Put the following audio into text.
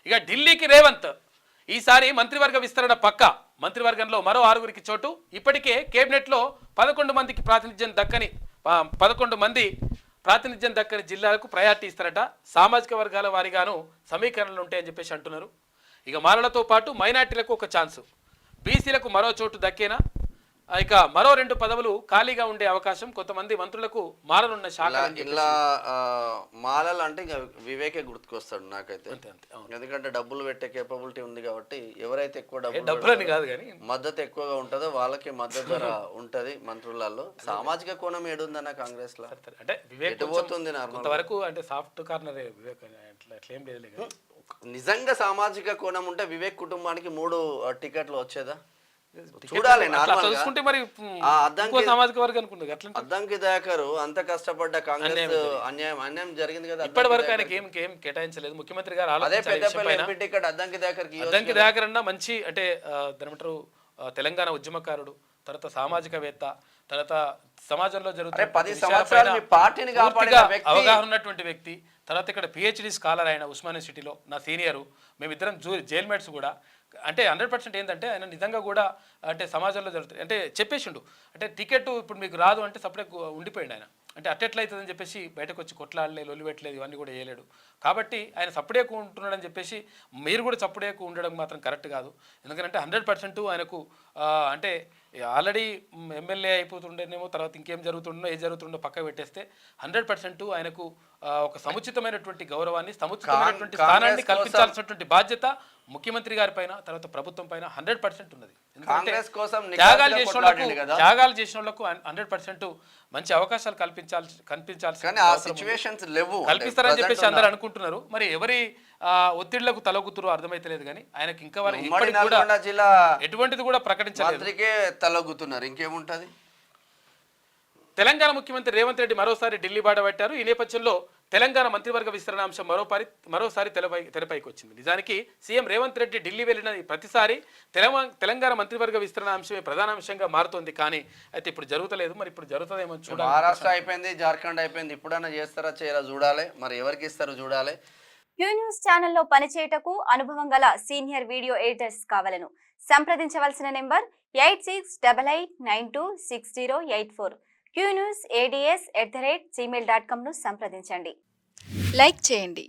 ఇక ఢిల్లీకి రేవంత్ ఈసారి మంత్రివర్గ విస్తరణ పక్క. మంత్రివర్గంలో మరో 6గురికి చోటు. ఇప్పటికే కేబినెట్లో 11 మందికి ప్రాతినిధ్యం దక్కని 11 మంది ప్రాతినిధ్యం దక్కని జిల్లాలకు ప్రయారిటీ ఇస్తారట. సామాజిక వర్గాల వారిగాను సమీకరణలు ఉంటాయని చెప్పేసి అంటున్నారు. ఇక మాలలతో పాటు మైనార్టీలకు ఒక ఛాన్సు, బీసీలకు మరో చోటు దక్కేనా, ఇక మరో 2 పదవులు ఖాళీగా ఉండే అవకాశం, కొంతమంది మంత్రులకు మారనున్న శాఖ. ఇలా మాలలు అంటే ఇంకా వివేకే గుర్తుకొస్తాడు నాకైతే. ఎందుకంటే డబ్బులు పెట్టే కేపబిలిటీ ఉంది కాబట్టి ఎవరైతే ఎక్కువ డబ్బులని కాదు కానీ మద్దతు ఎక్కువగా ఉంటుందో వాళ్ళకి మద్దతు ధర ఉంటది మంత్రులలో. సామాజిక కోణం ఏడుందన్న కాంగ్రెస్ లో అంటే వివేక్ పోతుంది కొంతవరకు, అంటే సాఫ్ట్ కార్నర్ వివేక్ అట్లేం లేదు. నిజంగా సామాజిక కోణం ఉంటే వివేక్ కుటుంబానికి 3 టికెట్లు వచ్చేదా చూడాలి. చూసుకుంటే మరి సామాజిక వర్గానికి అద్దంకి దయాకర్ అంత కష్టపడ్డ కాంగ్రెస్ అన్యాయం జరిగింది కదా. ఇప్పటి వరకు ఆయనకి ఏం కేటాయించలేదు. ముఖ్యమంత్రి గారు అదే పెద్ద టికెట్ అద్దంకి దయాకర్ అన్న మంచి, అంటే దాని తెలంగాణ ఉద్యమకారుడు, తర్వాత సామాజికవేత్త, తర్వాత సమాజంలో జరుగుతున్న 10 సంవత్సరాలు పార్టీని అవగాహన ఉన్నటువంటి వ్యక్తి. తర్వాత ఇక్కడ పిహెచ్డి స్కాలర్ ఆయన ఉస్మానియా సిటీలో నా సీనియరు, మేమిద్దరం జైల్ మేట్స్ కూడా. అంటే 100% ఏంటంటే ఆయన నిజంగా కూడా అంటే సమాజంలో జరుగుతుంది అంటే చెప్పేసిండు. అంటే టికెట్ ఇప్పుడు మీకు రాదు అంటే సపరేట్ ఉండిపోయింది ఆయన. అంటే అట్టెట్లయితుందని చెప్పేసి బయటకు వచ్చి కొట్లాడలేదు, లొల్లిపెట్టలేదు, ఇవన్నీ కూడా చేయలేడు. కాబట్టి ఆయన చప్పుడేకు ఉంటున్నాడని చెప్పేసి మీరు కూడా చప్పుడేకు ఉండడం మాత్రం కరెక్ట్ కాదు. ఎందుకంటే 100% ఆయనకు అంటే ఆల్రెడీ ఎమ్మెల్యే అయిపోతుండేనేమో, తర్వాత ఇంకేం జరుగుతుండో ఏం జరుగుతుండో పక్క పెట్టేస్తే 100% ఆయనకు ఒక సముచితమైనటువంటి గౌరవాన్ని, సముచితమైనటువంటి స్థానాన్ని కల్పించాల్సినటువంటి బాధ్యత ముఖ్యమంత్రి గారి పైన, తర్వాత ప్రభుత్వం పైన 100% ఉన్నది. త్యాగాలు చేసిన వాళ్ళకు 100% మంచి అవకాశాలు కల్పిస్తారని చెప్పేసి అందరూ అనుకుంటున్నారు. మరి ఎవరి ఒత్తిళ్లకు తలొగ్గుతురో అర్థమైతలేదు కానీ ఆయనకి ఇంకా ఎటువంటిది కూడా ప్రకటించలేదు. తలొగ్గుతున్నారు, ఇంకేముంటది. తెలంగాణ ముఖ్యమంత్రి రేవంత్ రెడ్డి మరోసారి ఢిల్లీ బాట పట్టారు. ఈ నేపథ్యంలో తెలంగాణ మంత్రివర్గ విస్తరణ అంశం మరోసారి తెరపైకి వచ్చింది. నిజానికి సీఎం రేవంత్ రెడ్డి ఢిల్లీ వెళ్ళిన ప్రతిసారి తెలంగాణ మంత్రివర్గ విస్తరణ అంశమే ప్రధాన అంశంగా మారుతోంది. కానీ అయితే ఇప్పుడు జరుగుతలేదు. మరి ఇప్పుడు జరుగుతుందేమో చూడాలి. మహారాష్ట్ర అయిపోయింది, జార్ఖండ్ అయిపోయింది, ఇప్పుడన్నా చేస్తారా చేయరా చూడాలి. మరి ఎవరికి ఇస్తారో చూడాలి. క్యూ న్యూస్ ఛానల్లో పనిచేయటకు అనుభవం గల సీనియర్ వీడియో ఎడిటర్స్ కావాలను సంప్రదించవలసిన నెంబర్ 8688926084. qnews@gmail.com ను సంప్రదించండి. లైక్ చేయండి.